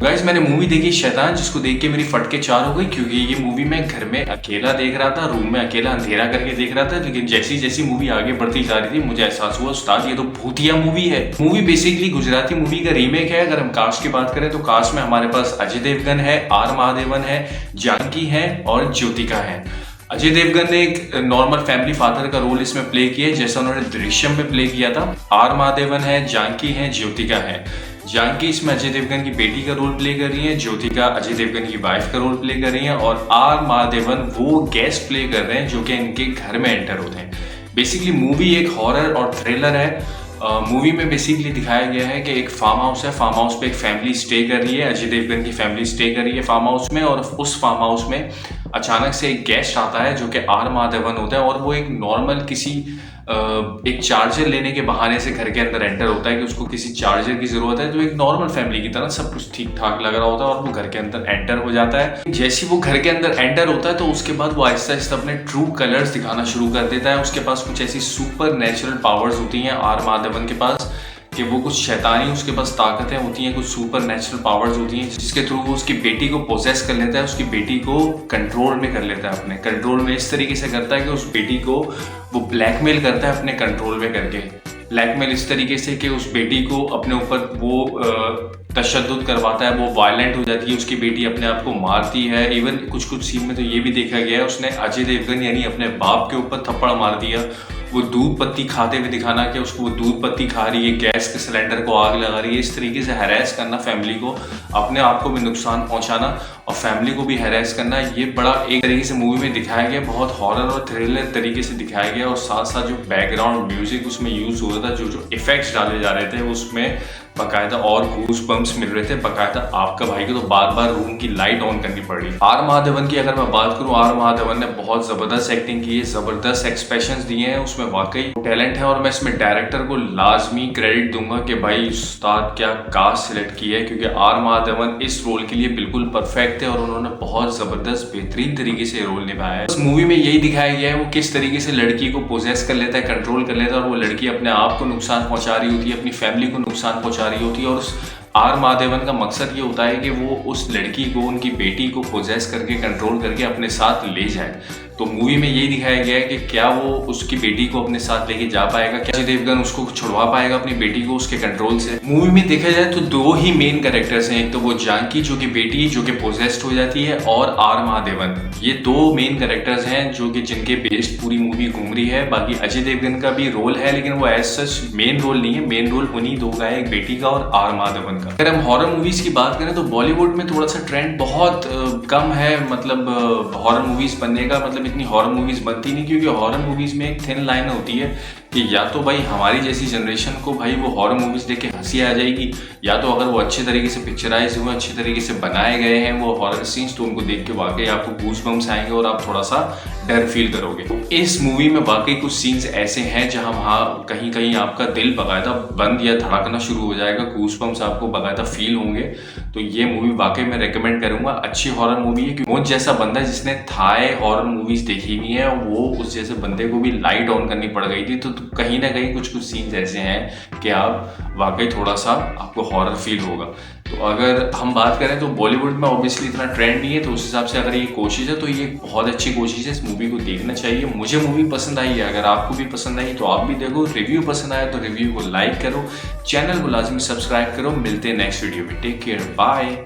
Guys मैंने movie देखी शैतान, जिसको देख के मेरी फटके चार हो गई, क्योंकि ये मूवी मैं घर में अकेला देख रहा था, रूम में अकेला अंधेरा करके देख रहा था। लेकिन जैसी जैसी मूवी आगे बढ़ती जा रही थी मुझे एहसास हुआ उस्ताद ये तो भूतिया मूवी है। मूवी बेसिकली गुजराती मूवी का रीमेक है। अगर हम कास्ट की बात करें तो कास्ट में हमारे पास अजय देवगन है, आर महादेवन है, जानकी है और ज्योतिका है। अजय देवगन ने एक नॉर्मल फैमिली फादर का रोल इसमें प्ले किया है, जैसा उन्होंने दृश्यम में प्ले किया था। आर महादेवन है, जानकी है, ज्योतिका है। जानकी इसमें अजय देवगन की बेटी का रोल प्ले कर रही है, ज्योतिका अजय देवगन की वाइफ का रोल प्ले कर रही है और आर महादेवन वो गेस्ट प्ले कर रहे हैं जो कि इनके घर में एंटर होते हैं। बेसिकली मूवी एक हॉरर और थ्रिलर है। मूवी में बेसिकली दिखाया गया है कि एक फार्म हाउस है, फार्म हाउस पे एक फैमिली स्टे कर रही है, अजय देवगन की फैमिली स्टे कर रही है फार्म हाउस में, और उस फार्म हाउस में अचानक से एक गेस्ट आता है जो कि आर महादेवन होता है, और वो एक नॉर्मल किसी एक चार्जर लेने के बहाने से घर के अंदर एंटर होता है कि उसको किसी चार्जर की जरूरत है। तो एक नॉर्मल फैमिली की तरह सब कुछ ठीक ठाक लग रहा होता है और वो घर के अंदर एंटर हो जाता है। जैसे वो घर के अंदर एंटर होता है तो उसके बाद वो आहिस्ता आहिस्ता अपने ट्रू कलर्स दिखाना शुरू कर देता है। उसके पास कुछ ऐसी सुपर नेचुरल पावर्स होती हैं आर महादेवन के पास, कि वो कुछ शैतानी उसके पास ताकतें होती हैं, कुछ सुपर नेचुरल पावर्स होती हैं, जिसके थ्रू वो उसकी बेटी को पोजेस कर लेता है, उसकी बेटी को कंट्रोल में कर लेता है। अपने कंट्रोल में इस तरीके से करता है कि उस बेटी को वो ब्लैकमेल करता है अपने कंट्रोल में करके। ब्लैकमेल इस तरीके से कि उस बेटी को अपने ऊपर वो तशद्दुद करवाता है, वो वायलेंट हो जाती है, उसकी बेटी अपने आप को मारती है। इवन कुछ कुछ सीन में तो ये भी देखा गया है उसने अजय देवगन यानी अपने बाप के ऊपर थप्पड़ मार दिया। वो दूध पत्ती खाते हुए दिखाना कि उसको वो दूध पत्ती खा रही है, गैस के सिलेंडर को आग लगा रही है। इस तरीके से हैरेस करना फैमिली को, अपने आप को भी नुकसान पहुंचाना और फैमिली को भी हैरेस करना, ये बड़ा एक तरीके से मूवी में दिखाया गया। बहुत हॉरर और थ्रिलर तरीके से दिखाया गया और साथ साथ जो बैकग्राउंड म्यूजिक उसमें यूज हो रहा था, जो इफेक्ट्स डाले जा रहे थे उसमें बाकायदा और गूज बम्स मिल रहे थे। बाकायदा आपका भाई को तो बार बार रूम की लाइट ऑन करनी पड़ रही। आर महादेवन की अगर मैं बात करूं, आर महादेवन ने बहुत जबरदस्त एक्टिंग की है, जबरदस्त एक्सप्रेशंस दिए हैं, उसमें वाकई टैलेंट है। और मैं इसमें डायरेक्टर को लाजमी क्रेडिट दूंगा कि भाई उस्ताद क्या कास्ट सिलेक्ट की है, क्योंकि आर महादेवन इस रोल के लिए बिल्कुल परफेक्ट है और उन्होंने बहुत जबरदस्त बेहतरीन तरीके से रोल निभाया है। इस मूवी में यही दिखाया गया है वो किस तरीके से लड़की को पोजेस कर लेता है, कंट्रोल कर लेता है, और वो लड़की अपने आप को नुकसान पहुंचा रही होती है, अपनी फैमिली को नुकसान पहुंचा रही होती है। और उस आर महादेवन का मकसद ये होता है कि वो उस लड़की को, उनकी बेटी को पोजेस करके कंट्रोल करके अपने साथ ले जाए। तो मूवी में यही दिखाया गया है कि क्या वो उसकी बेटी को अपने साथ लेके जा पाएगा, क्या अजय देवगन उसको छुड़वा पाएगा अपनी बेटी को उसके कंट्रोल से। मूवी में देखा जाए तो दो ही मेन कैरेक्टर्स हैं, एक तो वो जानकी जो कि बेटी जो कि पोजेस्ड हो जाती है, और आर महादेवन। ये दो मेन कैरेक्टर्स हैं जो कि जिनके बेस्ड पूरी मूवी घूम रही है। बाकी अजय देवगन का भी रोल है लेकिन वो एज सच मेन रोल नहीं है। मेन रोल उन्हीं दो का है, एक बेटी का और आर महादेवन का। अगर हम हॉरर मूवीज की बात करें तो बॉलीवुड में थोड़ा सा ट्रेंड बहुत कम है, मतलब हॉरर मूवीज बनने का, मतलब इतनी हॉरर मूवीज बनती नहीं, क्योंकि हॉरर मूवीज में एक थिन लाइन होती है कि या तो भाई हमारी जैसी जनरेशन को भाई वो हॉरर मूवीज देख के हंसी आ जाएगी, या तो अगर वो अच्छे तरीके से पिक्चराइज हुए, अच्छे तरीके से बनाए गए हैं वो हॉरर सीन्स, तो उनको देख के वाकई आपको गूज बम्स आएंगे और आप थोड़ा सा डर फील करोगे। तो इस मूवी में वाकई कुछ सीन्स ऐसे हैं जहां वहाँ कहीं कहीं आपका दिल बाकायदा बंद या धड़कना शुरू हो जाएगा, गूज बम्स आपको बाकायदा फील होंगे। तो ये मूवी वाकई मैं रेकमेंड करूंगा, अच्छी हॉरर मूवी है। क्योंकि मुझ जैसा बंदा जिसने थाई हॉरर मूवीज देखी हुई है, वो उस जैसे बंदे को भी लाइट ऑन करनी पड़ गई थी। तो कहीं ना कहीं कुछ कुछ सीन्स ऐसे हैं कि आप वाकई थोड़ा सा आपको हॉरर फील होगा। तो अगर हम बात करें तो बॉलीवुड में ऑब्वियसली इतना ट्रेंड नहीं है, तो उस हिसाब से अगर ये कोशिश है तो ये बहुत अच्छी कोशिश है, इस मूवी को देखना चाहिए। मुझे मूवी पसंद आई है, अगर आपको भी पसंद आई तो आप भी देखो। रिव्यू पसंद आया तो रिव्यू को लाइक करो, चैनल को लाजमी सब्सक्राइब करो। मिलते हैं नेक्स्ट वीडियो में, टेक केयर, बाय।